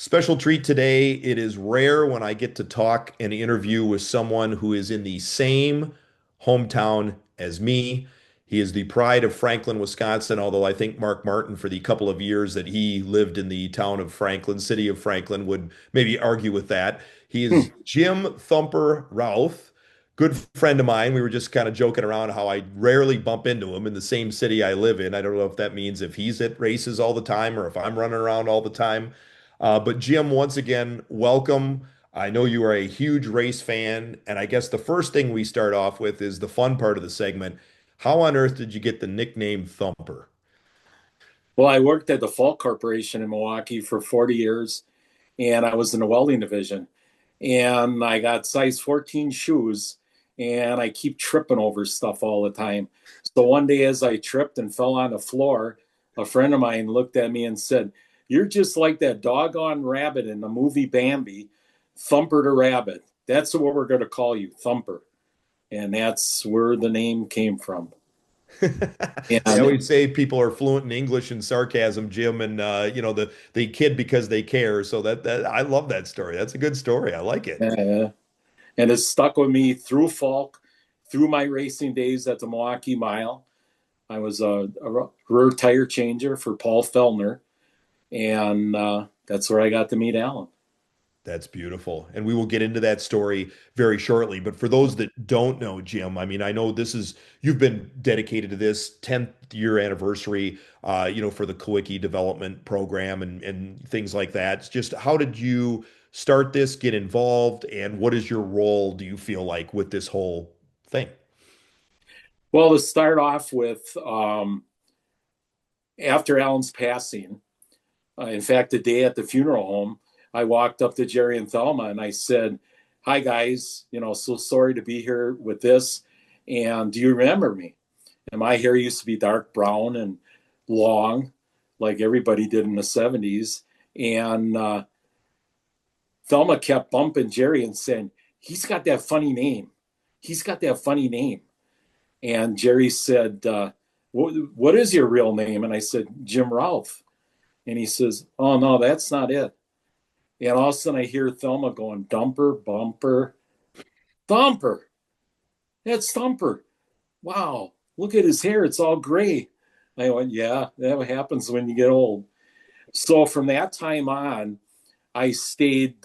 Special treat today. It is rare when I get to talk and interview with someone who is in the same hometown as me. He is the pride of Franklin, Wisconsin, although I think Mark Martin, for the couple of years that he lived in the town of Franklin, city of Franklin, would maybe argue with that. He is Hmm. Jim Thumper Rauth, good friend of mine. We were just kind of joking around how I rarely bump into him in the same city I live in. I don't know if that means if he's at races all the time or if I'm running around all the time. But Jim, once again, welcome. I know you are a huge race fan, and I guess the first thing we start off with is the fun part of the segment. How on earth did you get the nickname Thumper? Well, I worked at the Falk Corporation in Milwaukee for 40 years, and I was in the welding division. And I got size 14 shoes, and I keep tripping over stuff all the time. So one day, as I tripped and fell on the floor, a friend of mine looked at me and said, "You're just like that doggone rabbit in the movie Bambi, Thumper the Rabbit. That's what we're going to call you, Thumper." And that's where the name came from. They And always say people are fluent in English and sarcasm, Jim, and the kid because they care. So that I love that story. That's a good story. I like it. uh, and it stuck with me through Falk, through my racing days at the Milwaukee Mile. I was a rear tire changer for Paul Fellner, and that's where I got to meet Alan. That's beautiful. And we will get into that story very shortly. But for those that don't know, Jim, I mean, I know you've been dedicated to this 10th year anniversary, for the Kulwicki development program and things like that. It's just how did you start this, get involved, and what is your role, do you feel like, with this whole thing? Well, to start off with, after Alan's passing, in fact, the day at the funeral home, I walked up to Jerry and Thelma and I said, "Hi, guys, so sorry to be here with this. And do you remember me?" And my hair used to be dark brown and long, like everybody did in the 70s. And Thelma kept bumping Jerry and saying, "He's got that funny name. He's got that funny name." And Jerry said, what is your real name?" And I said, "Jim Rauth." And he says, "Oh, no, that's not it." And all of a sudden I hear Thelma going, "Dumper, bumper, Thumper. That's Thumper. Wow, look at his hair. It's all gray." I went, "Yeah, that happens when you get old." So from that time on, I stayed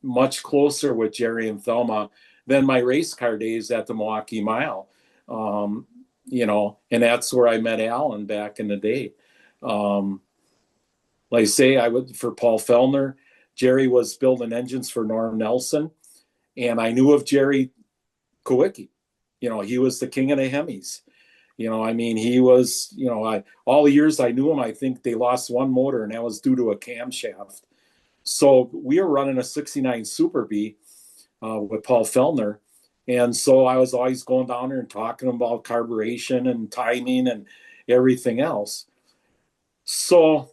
much closer with Jerry and Thelma than my race car days at the Milwaukee Mile. Um, and that's where I met Alan back in the day. Um, like I say, I would for Paul Fellner. Jerry was building engines for Norm Nelson, and I knew of Jerry Kulwicki. He was the king of the Hemis. I mean, he was. All the years I knew him, I think they lost one motor, and that was due to a camshaft. So we were running a '69 Super B with Paul Fellner, and so I was always going down there and talking about carburation and timing and everything else. So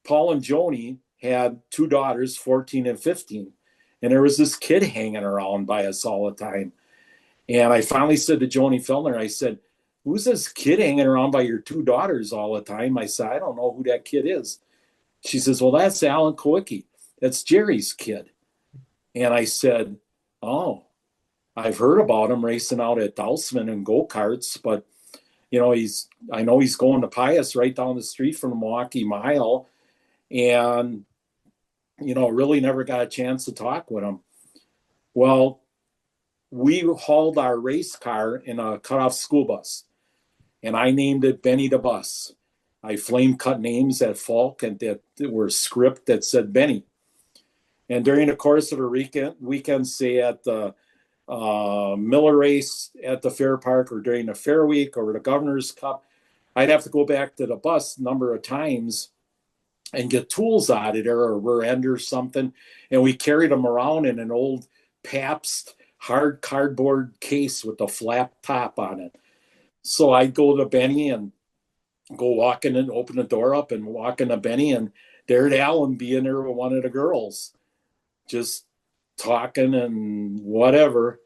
Paul and Joni had two daughters, 14 and 15. And there was this kid hanging around by us all the time. And I finally said to Joni Fellner, I said, "Who's this kid hanging around by your two daughters all the time?" I said, "I don't know who that kid is." She says, "Well, that's Alan Kulwicki. That's Jerry's kid." And I said, "Oh, I've heard about him racing out at Dousman and go-karts, but I know he's going to Pius right down the street from the Milwaukee Mile, and really never got a chance to talk with him." Well, we hauled our race car in a cut-off school bus, and I named it Benny the Bus. I flame cut names at Falk and that were script that said Benny. And during the course of the weekend, say at the Miller race at the Fair Park or during the Fair Week or the Governor's Cup, I'd have to go back to the bus a number of times and get tools out of there or rear end or something. And we carried them around in an old Pabst hard cardboard case with a flap top on it. So I'd go to Benny and go walk in and open the door up and walk into Benny, and there'd Alan be in there with one of the girls, just talking and whatever.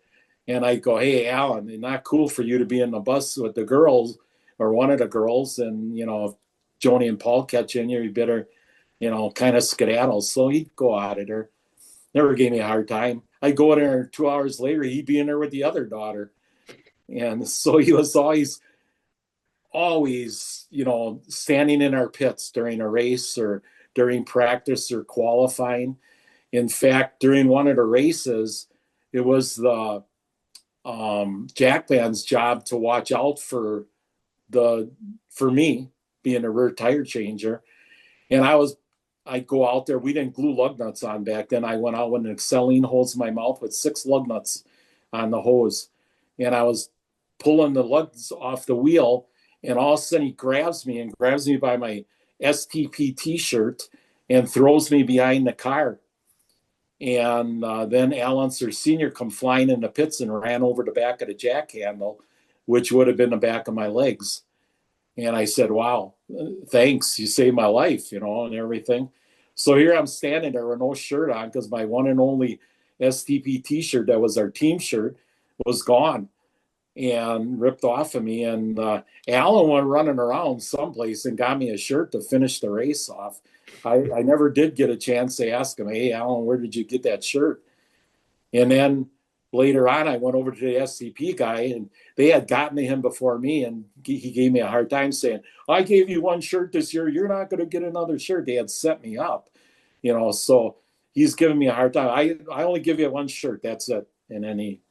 And I'd go, "Hey, Alan, it's not cool for you to be in the bus with the girls or one of the girls. And, if Joni and Paul catch you, you better kind of skedaddle. So he'd go out at her. Never gave me a hard time. I'd go in there 2 hours later, he'd be in there with the other daughter. And so he was always, standing in our pits during a race or during practice or qualifying. In fact, during one of the races, it was the jack band's job to watch out for me being a rear tire changer. And I'd go out there. We didn't glue lug nuts on back then. I went out with an Exceline hose in my mouth with 6 lug nuts on the hose. And I was pulling the lugs off the wheel. And all of a sudden he grabs me by my STP t-shirt and throws me behind the car. And then Al Unser Sr. come flying in the pits and ran over the back of the jack handle, which would have been the back of my legs. And I said, wow, thanks. You saved my life, and everything. So here I'm standing there with no shirt on because my one and only STP t-shirt that was our team shirt was gone and ripped off of me. And Alan went running around someplace and got me a shirt to finish the race off. I never did get a chance to ask him, hey, Alan, where did you get that shirt? And then later on, I went over to the SCP guy, and they had gotten to him before me, and he gave me a hard time saying, I gave you one shirt this year. You're not going to get another shirt. They had set me up, so he's giving me a hard time. I only give you one shirt. That's it. And then he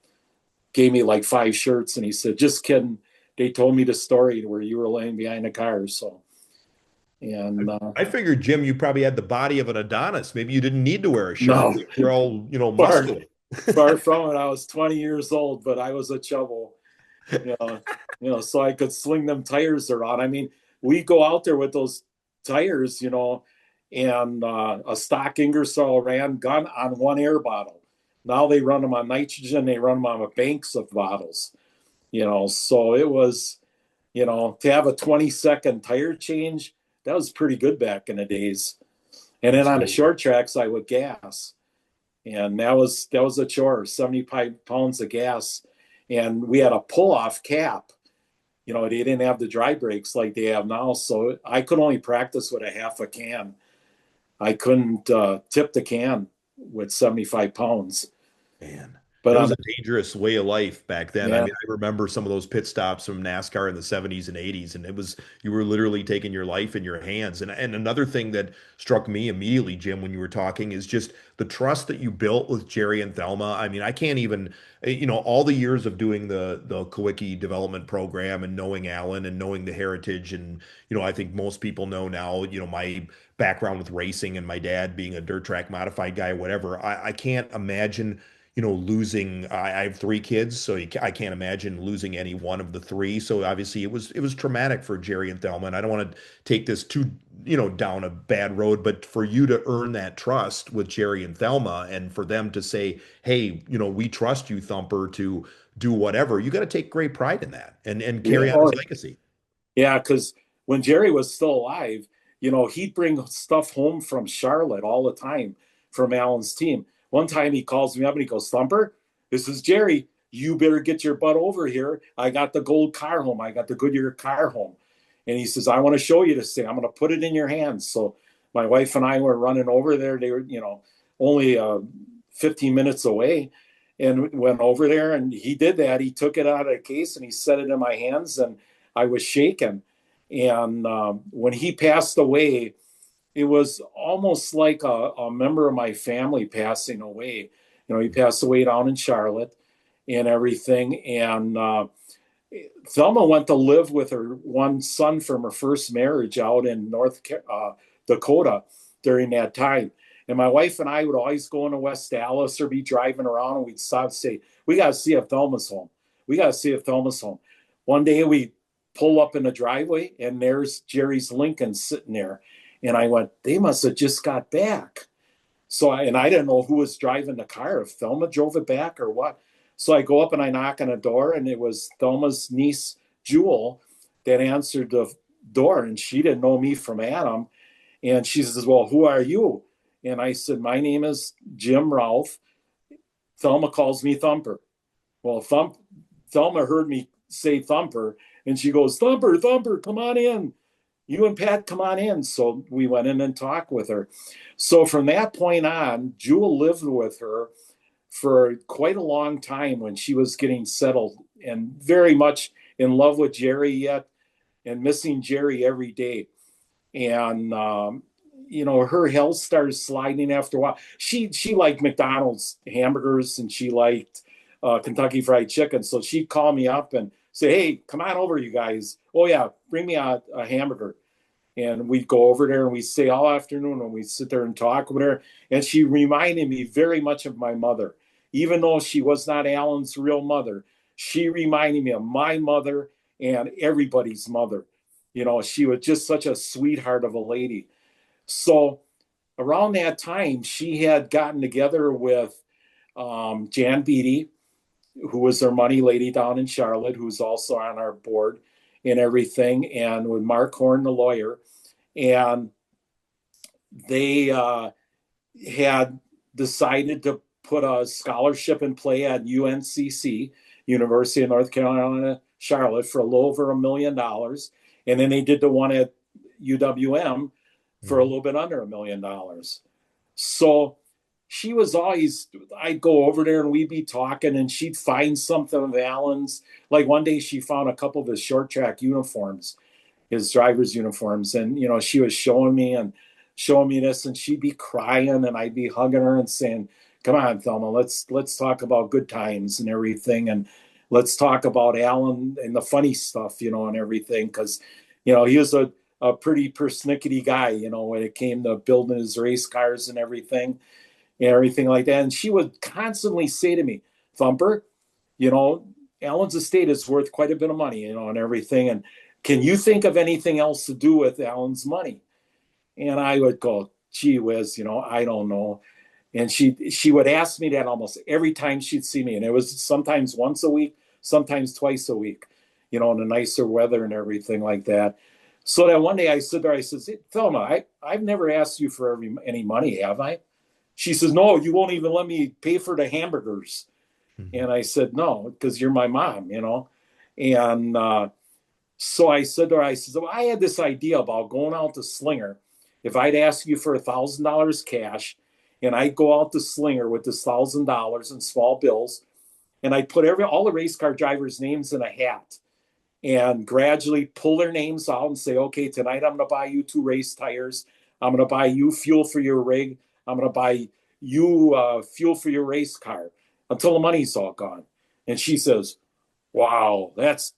gave me like 5 shirts, and he said, just kidding. They told me the story where you were laying behind the car. So, and I figured, Jim, you probably had the body of an Adonis. Maybe you didn't need to wear a shirt. no, You're all, far, muscular. far from it. I was 20 years old, but I was a chubble, you know, so I could sling them tires around. I mean, we go out there with those tires, and a stock Ingersoll Rand gun on one air bottle. Now they run them on nitrogen. They run them on banks of bottles, so it was, to have a 20-second tire change, that was pretty good back in the days. And then on the Absolutely. short tracks, I would gas. And that was a chore, 75 pounds of gas. And we had a pull-off cap. They didn't have the dry brakes like they have now. So I could only practice with a half a can. I couldn't tip the can with 75 pounds. Man, But that was a dangerous way of life back then. I yeah, mean, I remember some of those pit stops from NASCAR in the 70s and 80s, and you were literally taking your life in your hands. And another thing that struck me immediately, Jim, when you were talking is just the trust that you built with Jerry and Thelma. I mean, I can't even, all the years of doing the Kulwicki development program and knowing Alan and knowing the heritage. And, I think most people know now, my background with racing and my dad being a dirt track modified guy, whatever. I can't imagine losing. I have 3 kids, so I can't imagine losing any one of the 3. So obviously it was traumatic for Jerry and Thelma. And I don't want to take this too, down a bad road, but for you to earn that trust with Jerry and Thelma, and for them to say, hey, we trust you, Thumper, to do whatever, you got to take great pride in that and yeah, carry on his legacy. yeah, because when Jerry was still alive, he'd bring stuff home from Charlotte all the time from Alan's team. One time he calls me up and he goes, Thumper, this is Jerry. You better get your butt over here. I got the gold car home. I got the Goodyear car home. And he says, I want to show you this thing. I'm going to put it in your hands. So my wife and I were running over there. They were, only 15 minutes away, and went over there, and he did that. He took it out of the case and he set it in my hands, and I was shaking. And when he passed away, it was almost like a member of my family passing away. He passed away down in Charlotte and everything. And Thelma went to live with her one son from her first marriage out in North Dakota during that time. And my wife and I would always go into West Dallas or be driving around, and we'd stop and say, we got to see if Thelma's home. We got to see if Thelma's home. One day we pull up in the driveway, and there's Jerry's Lincoln sitting there. And I went, they must have just got back. So I didn't know who was driving the car, if Thelma drove it back or what. So I go up and I knock on the door, and it was Thelma's niece, Jewel, that answered the door. And she didn't know me from Adam. And she says, well, who are you? And I said, my name is Jim Rauth. Thelma calls me Thumper. Well, Thelma heard me say Thumper, and she goes, Thumper, Thumper, come on in. you and Pat come on in. So we went in and talked with her. So from that point on, Jewel lived with her for quite a long time when she was getting settled, and very much in love with Jerry yet, and missing Jerry every day. And her health started sliding after a while. She liked McDonald's hamburgers, and she liked Kentucky Fried Chicken. So she'd call me up and say, "Hey, come on over, you guys. Oh yeah, bring me a hamburger." And we'd go over there and we'd stay all afternoon and we'd sit there and talk with her. And she reminded me very much of my mother. Even though she was not Alan's real mother, she reminded me of my mother and everybody's mother. She was just such a sweetheart of a lady. So around that time, she had gotten together with Jan Beatty, who was their money lady down in Charlotte, who's also on our board and everything, and with Mark Horn, the lawyer. And they had decided to put a scholarship in play at UNCC, University of North Carolina, Charlotte, for a little over $1 million. And then they did the one at UWM for a little bit under $1 million. So she was always, I'd go over there and we'd be talking and she'd find something of Alan's. Like one day she found a couple of his short track uniforms, his driver's uniforms. And, she was showing me this, and she'd be crying and I'd be hugging her and saying, "Come on, Thelma, let's talk about good times and everything. And let's talk about Alan and the funny stuff, and everything." Cause, he was a pretty persnickety guy, when it came to building his race cars and everything like that. And she would constantly say to me, "Thumper, Alan's estate is worth quite a bit of money, and everything. And can you think of anything else to do with Alan's money?" And I would go, "Gee whiz, I don't know." And she would ask me that almost every time she'd see me. And it was sometimes once a week, sometimes twice a week, in the nicer weather and everything like that. So that one day I stood there, I said, "Thelma, I've never asked you for any money, have I?" She says, "No, you won't even let me pay for the hamburgers." Mhm. And I said, "No, because you're my mom, And so I said to her, I said, "Well, I had this idea about going out to Slinger. If I'd ask you for $1,000 cash, and I'd go out to Slinger with this $1,000 in small bills, and I'd put all the race car drivers' names in a hat, and gradually pull their names out and say, okay, tonight I'm going to buy you 2 race tires. I'm going to buy you fuel for your rig. I'm going to buy you fuel for your race car until the money's all gone." And she says, "Wow, that's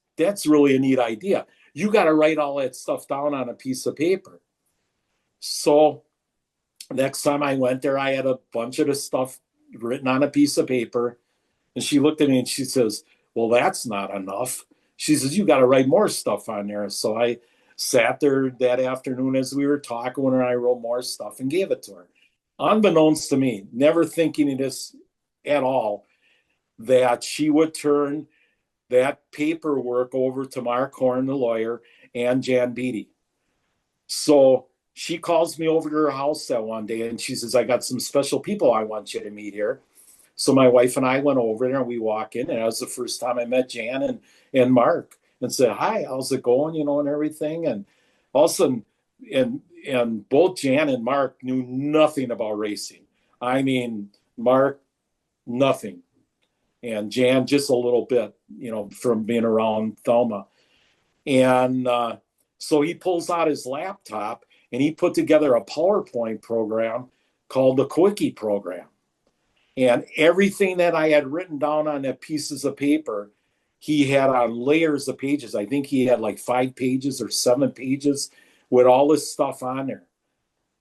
really a neat idea. You got to write all that stuff down on a piece of paper." So next time I went there, I had a bunch of the stuff written on a piece of paper. And she looked at me and she says, "Well, that's not enough." She says, "You got to write more stuff on there." So I sat there that afternoon as we were talking with her, and I wrote more stuff and gave it to her. Unbeknownst to me, never thinking of this at all, that she would turn that paperwork over to Mark Horn, the lawyer, and Jan Beatty. So she calls me over to her house that one day and she says, "I got some special people I want you to meet here." So my wife and I went over there and we walk in, and that was the first time I met Jan and Mark, and said, "Hi, how's it going?" And everything. And all of a sudden, and both Jan and Mark knew nothing about racing. I mean, Mark, nothing. And Jan just a little bit, from being around Thelma. And so he pulls out his laptop and he put together a PowerPoint program called the Kulwicki Program. And everything that I had written down on the pieces of paper, he had on layers of pages. I think he had like 5 pages or 7 pages with all this stuff on there.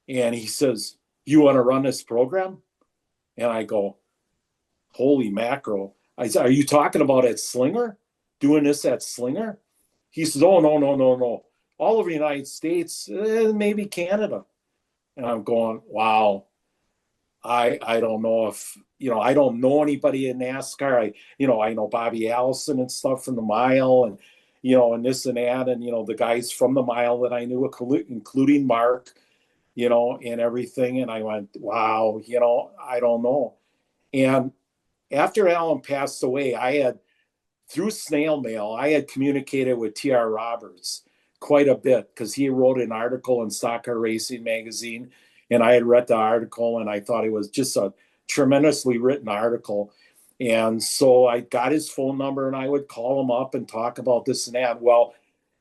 And he says, "You want to run this program?" And I go, "Holy mackerel." I said, "Are you talking about at Slinger? Doing this at Slinger?" He says, "Oh, no, no, no, no. All over the United States, maybe Canada." And I'm going, wow. I don't know if, I don't know anybody in NASCAR. I know Bobby Allison and stuff from the mile, and this and that. And, the guys from the mile that I knew, including Mark, and everything. And I went, wow, I don't know. And after Alan passed away, through snail mail, I had communicated with T.R. Roberts, quite a bit because he wrote an article in Stock Car Racing magazine, and I had read the article and I thought it was just a tremendously written article. And so I got his phone number and I would call him up and talk about this and that. Well,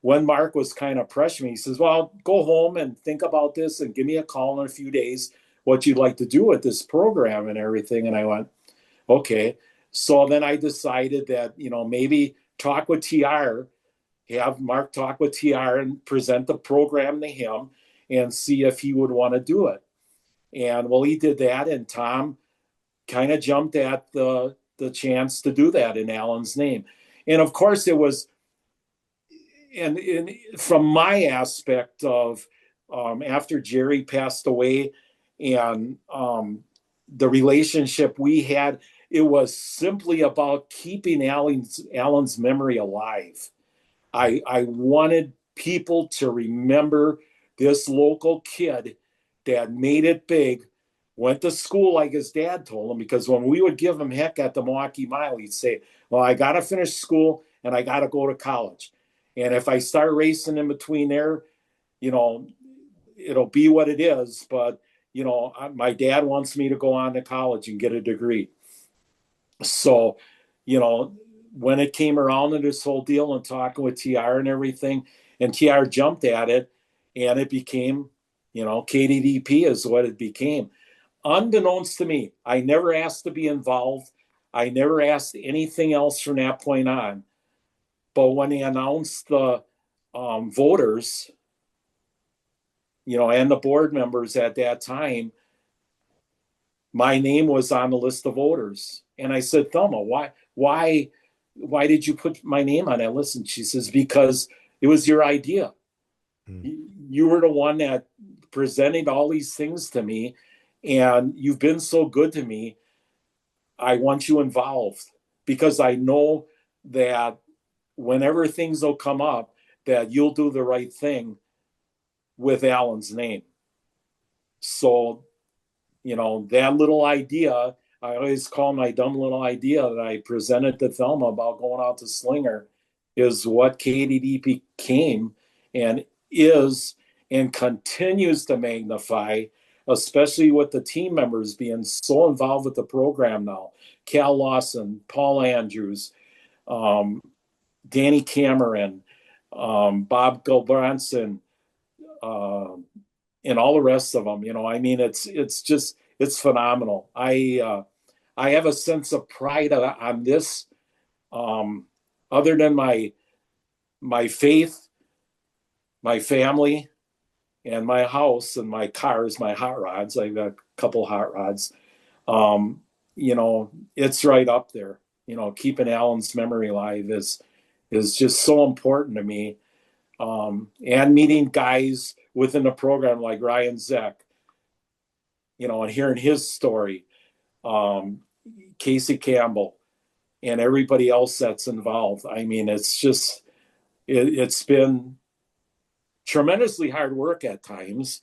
when Mark was kind of pressuring me, he says, "Well, go home and think about this and give me a call in a few days what you'd like to do with this program and everything." And I went, okay. So then I decided that, maybe talk with TR, have Mark talk with TR and present the program to him and see if he would want to do it. And well, he did that, and Tom kind of jumped at the chance to do that in Alan's name. And of course, it was, and from my aspect of after Jerry passed away and the relationship we had, it was simply about keeping Alan's memory alive. I wanted people to remember this local kid that made it big, went to school like his dad told him, because when we would give him heck at the Milwaukee Mile, he'd say, "Well, I got to finish school and I got to go to college. And if I start racing in between there, you know, it'll be what it is. But, my dad wants me to go on to college and get a degree." So, you know, when it came around to this whole deal and talking with TR and everything, and TR jumped at it, and it became, KDDP is what it became. Unbeknownst to me, I never asked to be involved. I never asked anything else from that point on. But when they announced the voters, and the board members at that time, my name was on the list of voters. And I said, "Thelma, why did you put my name on that list?" And she says, "Because it was your idea. Mm. You were the one that presented all these things to me, and you've been so good to me. I want you involved because I know that whenever things will come up, that you'll do the right thing with Alan's name." So, that little idea, I always call my dumb little idea that I presented to Thelma about going out to Slinger, is what KDD became and is and continues to magnify, especially with the team members being so involved with the program now. Cal Lawson, Paul Andrews, um, Danny Cameron, Bob Gilbranson, uh, and all the rest of them. It's phenomenal. I have a sense of pride on this. Um, Other than my faith, my family, and my house and my cars, my hot rods. I've got a couple hot rods. Um, it's right up there. Keeping Alan's memory alive is just so important to me. And meeting guys within the program like Ryan Zek, and hearing his story, um, Casey Campbell, and everybody else that's involved. I mean, it's been tremendously hard work at times.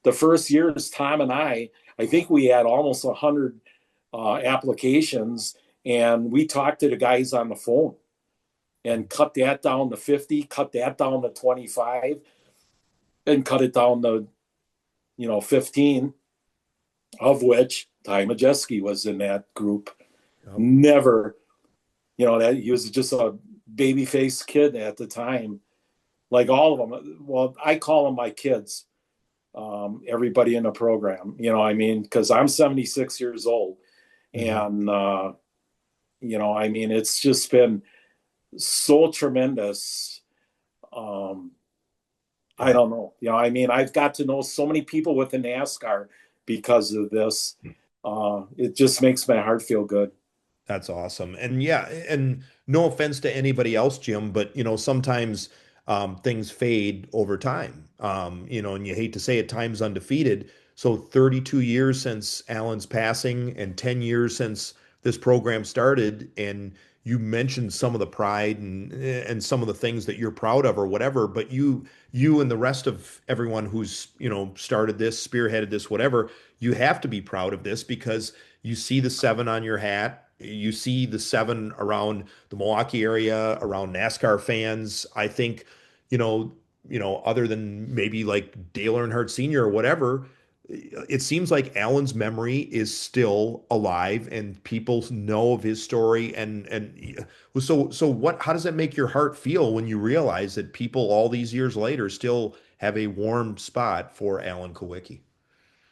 The first years, Tom and I think we had almost 100 applications, and we talked to the guys on the phone and cut that down to 50, cut that down to 25, and cut it down to 15, of which Ty Majeski was in that group. Yep. Never, that he was just a baby faced kid at the time, like all of them. Well, I call them my kids. Everybody in the program, because I'm 76 years old, Mhm. and it's just been so tremendous. I Yeah. don't know. I've got to know so many people within NASCAR because of this. It just makes my heart feel good. That's awesome. And yeah, and no offense to anybody else, Jim, but sometimes things fade over time. And you hate to say it, time's undefeated. So 32 years since Alan's passing and 10 years since this program started, and you mentioned some of the pride and some of the things that you're proud of or whatever, but you and the rest of everyone who's, started this, spearheaded this, whatever, you have to be proud of this because you see the seven on your hat. You see the seven around the Milwaukee area, around NASCAR fans. I think, you know, other than maybe like Dale Earnhardt Sr. or whatever, it seems like Alan's memory is still alive and people know of his story. And so what, how does that make your heart feel when you realize that people all these years later still have a warm spot for Alan Kulwicki?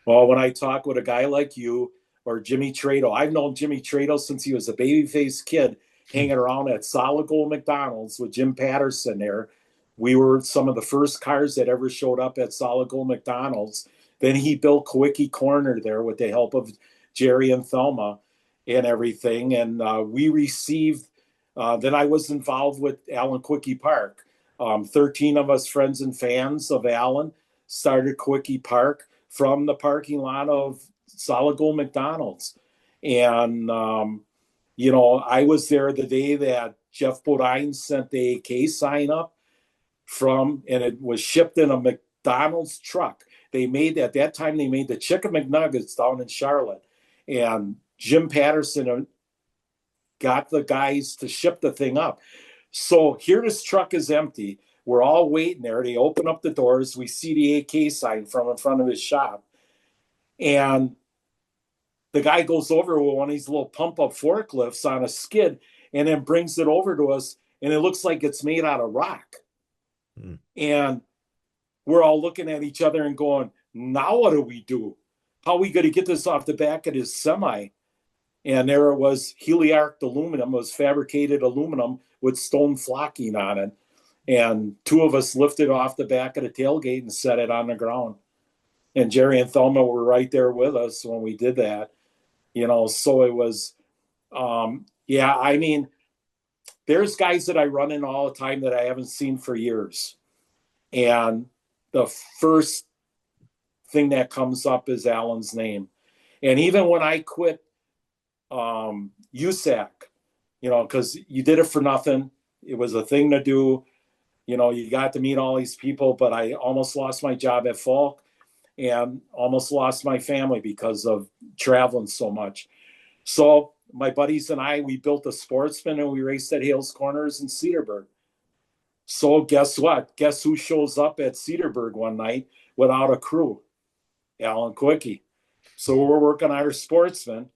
Well, when I talk with a guy like you or Jimmy Trado, I've known Jimmy Trado since he was a baby-faced kid hanging around at Solid Gold McDonald's with Jim Patterson there. We were some of the first cars that ever showed up at Solid Gold McDonald's. Then he built Kulwicki Corner there with the help of Jerry and Thelma and everything. And we received, then I was involved with Alan Kulwicki Park. 13 of us friends and fans of Alan started Kulwicki Park from the parking lot of Solid Gold McDonald's. And, I was there the day that Jeff Bodine sent the AK sign up and it was shipped in a McDonald's truck. At that time, they made the Chicken McNuggets down in Charlotte. And Jim Patterson got the guys to ship the thing up. So here this truck is empty. We're all waiting there. They open up the doors. We see the AK sign from in front of his shop. And the guy goes over with one of these little pump up forklifts on a skid and then brings it over to us. And it looks like it's made out of rock. Mm. And we're all looking at each other and going, now what do we do? How are we going to get this off the back of his semi? And there it was, heliarched aluminum. It was fabricated aluminum with stone flocking on it. And two of us lifted off the back of the tailgate and set it on the ground. And Jerry and Thelma were right there with us when we did that. So it was, there's guys that I run in all the time that I haven't seen for years. And the first thing that comes up is Alan's name. And even when I quit USAC, because you did it for nothing. It was a thing to do. You got to meet all these people, but I almost lost my job at Falk and almost lost my family because of traveling so much. So my buddies and we built a Sportsman and we raced at Hales Corners in Cedarburg. So guess what? Guess who shows up at Cedarburg one night without a crew? Alan Kulwicki. So we're working on our Sportsman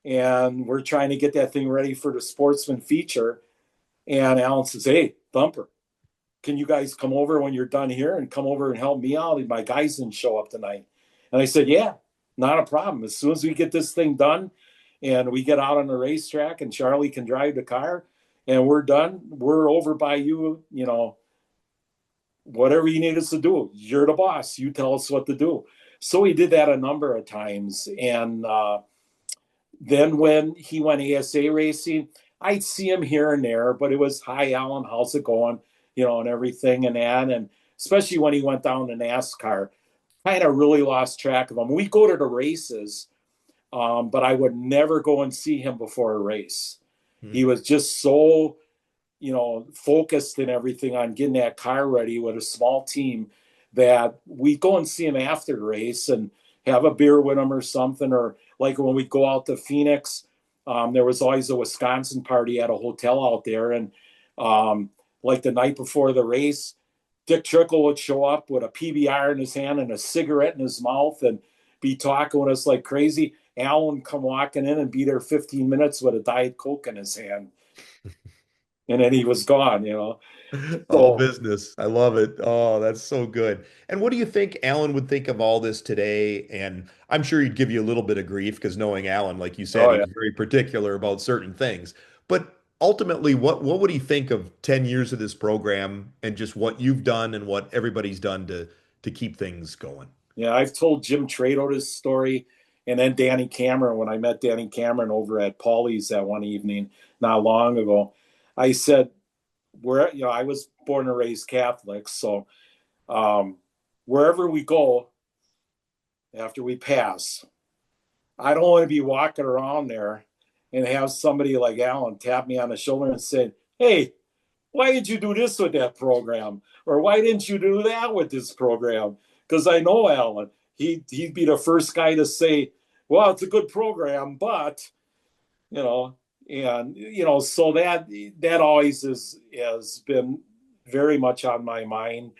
and we're trying to get that thing ready for the Sportsman feature. And Alan says, hey, Thumper, can you guys come over when you're done here and come over and help me out? My guys didn't show up tonight. And I said, yeah, not a problem. As soon as we get this thing done and we get out on the racetrack and Charlie can drive the car and we're done, we're over by you, whatever you need us to do. You're the boss. You tell us what to do. So he did that a number of times. And then when he went ASA racing, I'd see him here and there, but it was, hi, Alan, how's it going? And everything and that. And especially when he went down to NASCAR, kind of really lost track of him. We go to the races, but I would never go and see him before a race. Mm-hmm. He was just so, focused and everything on getting that car ready with a small team that we go and see him after the race and have a beer with him or something. Or like when we go out to Phoenix, there was always a Wisconsin party at a hotel out there. And like the night before the race, Dick Trickle would show up with a PBR in his hand and a cigarette in his mouth and be talking with us like crazy. Alan would come walking in and be there 15 minutes with a Diet Coke in his hand. And then he was gone, All So, business. I love it. Oh, that's so good. And what do you think Alan would think of all this today? And I'm sure he'd give you a little bit of grief because knowing Alan, like you said, oh, he yeah. was very particular about certain things. But ultimately, what would he think of 10 years of this program and just what you've done and what everybody's done to keep things going? Yeah, I've told Jim Trado this story. And then Danny Cameron, when I met Danny Cameron over at Paulie's that one evening, not long ago, I said, I was born and raised Catholic. So wherever we go after we pass, I don't want to be walking around there and have somebody like Alan tap me on the shoulder and say, hey, why did you do this with that program? Or why didn't you do that with this program? Because I know Alan, he'd be the first guy to say, well, it's a good program, but, so that always has been very much on my mind.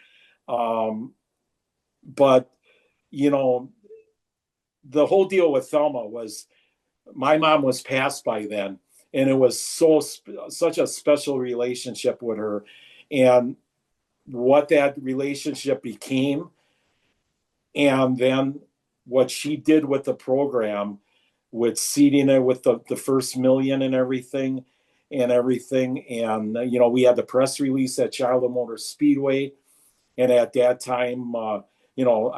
Um, but you know, the whole deal with Thelma was my mom was passed by then, and it was such a special relationship with her, and what that relationship became, and then what she did with the program, with seeding it with the first million and everything, and we had the press release at Charlotte Motor Speedway, and at that time, I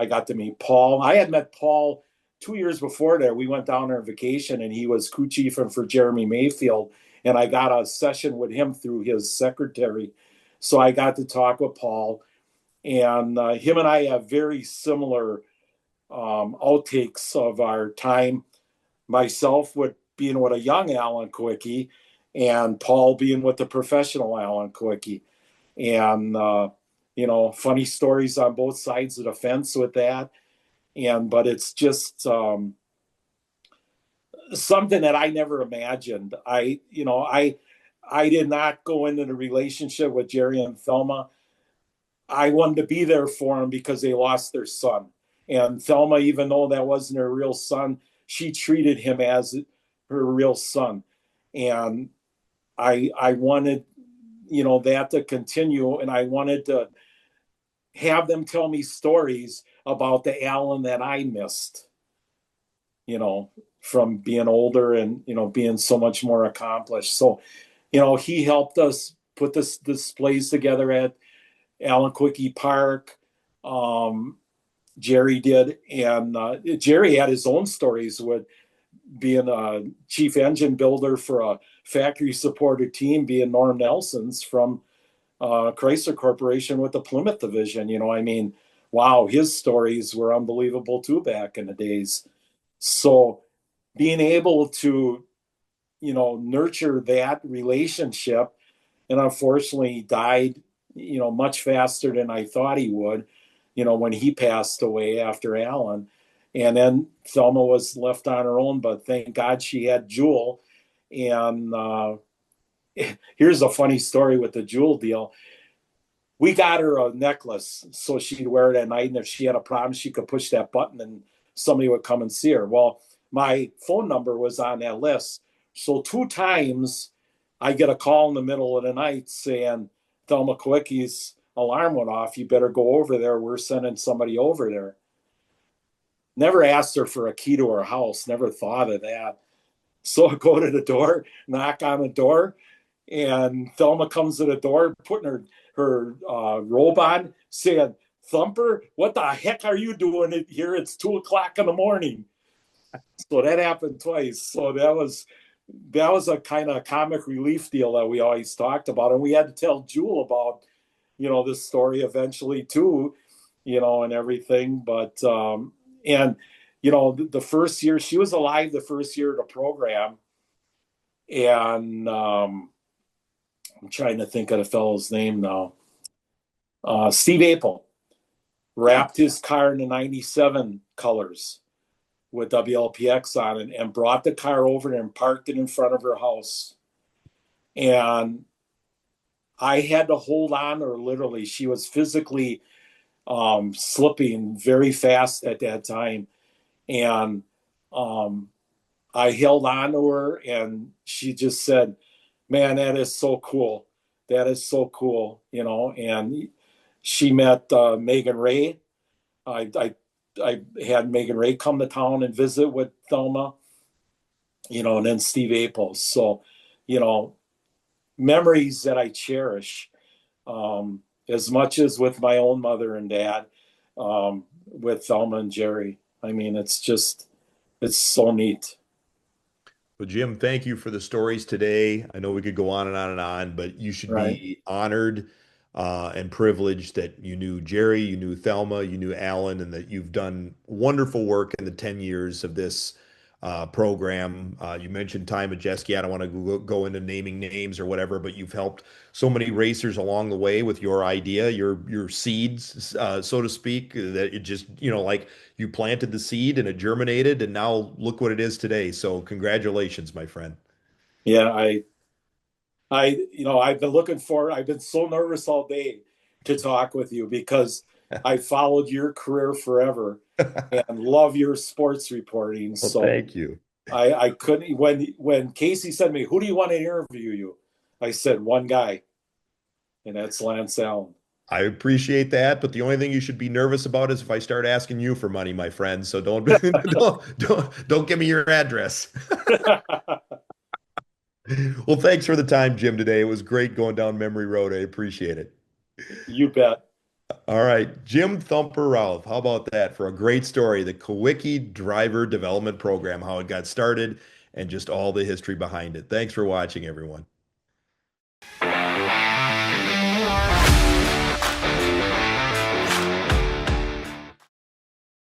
got to meet Paul. I had met Paul 2 years before there. We went down there on vacation, and he was crew chief for Jeremy Mayfield. And I got a session with him through his secretary. So I got to talk with Paul. And him and I have very similar outtakes of our time. Myself with being with a young Alan Kulwicki, and Paul being with the professional Alan Kulwicki. And funny stories on both sides of the fence with that. But it's just something that I never imagined. I did not go into the relationship with Jerry and Thelma. I wanted to be there for them because they lost their son. And Thelma, even though that wasn't her real son, she treated him as her real son. And I wanted, that to continue. And I wanted to have them tell me stories about the Alan that I missed, from being older and, being so much more accomplished. So, he helped us put this displays together at Alan Kulwicki Park. Jerry did. And Jerry had his own stories with being a chief engine builder for a factory supported team, being Norm Nelson's from Chrysler Corporation with the Plymouth division. Wow, his stories were unbelievable too back in the days. So being able to, nurture that relationship, and unfortunately he died, much faster than I thought he would, when he passed away after Alan. And then Thelma was left on her own, but thank God she had Jewel. And here's a funny story with the Jewel deal. We got her a necklace so she'd wear it at night, and if she had a problem, she could push that button and somebody would come and see her. Well, my phone number was on that list. So 2 times I get a call in the middle of the night saying, Thelma Kulwicki's alarm went off. You better go over there. We're sending somebody over there. Never asked her for a key to her house. Never thought of that. So I go to the door, knock on the door, and Thelma comes to the door, putting her robe on, saying, Thumper, what the heck are you doing here? It's 2 o'clock in the morning. So that happened twice. So that was a kind of comic relief deal that we always talked about. And we had to tell Jewel about, this story eventually too, and everything. But, and, the first year, she was alive the first year of the program. And I'm trying to think of the fellow's name now. Steve Apel wrapped his car in the 97 colors with WLPX on it and brought the car over and parked it in front of her house. And I had to hold on to her literally. She was physically slipping very fast at that time. And I held on to her, and she just said, man, that is so cool. That is so cool, and she met Megan Ray. I had Megan Ray come to town and visit with Thelma, and then Steve Apel. So, memories that I cherish as much as with my own mother and dad, with Thelma and Jerry. It's so neat. Well, Jim, thank you for the stories today. I know we could go on and on and on, but you should Right. be honored and privileged that you knew Jerry, you knew Thelma, you knew Alan, and that you've done wonderful work in the 10 years of this program. You mentioned Ty Majeski. I don't want to go into naming names or whatever, but you've helped so many racers along the way with your idea, your seeds, so to speak, that it just, like you planted the seed and it germinated, and now look what it is today. So congratulations, my friend. Yeah, I've been so nervous all day to talk with you because I followed your career forever and love your sports reporting. Well, So thank you. I couldn't when Casey said to me, "Who do you want to interview you?" I said one guy, and that's Lance Allen. I appreciate that, but the only thing you should be nervous about is if I start asking you for money, my friend. So don't don't give me your address. Well, thanks for the time, Jim, today. It was great going down memory road. I appreciate it. You bet. All right, Jim Thumper Rauth. How about that for a great story? The Kulwicki Driver Development Program, how it got started, and just all the history behind it. Thanks for watching, everyone.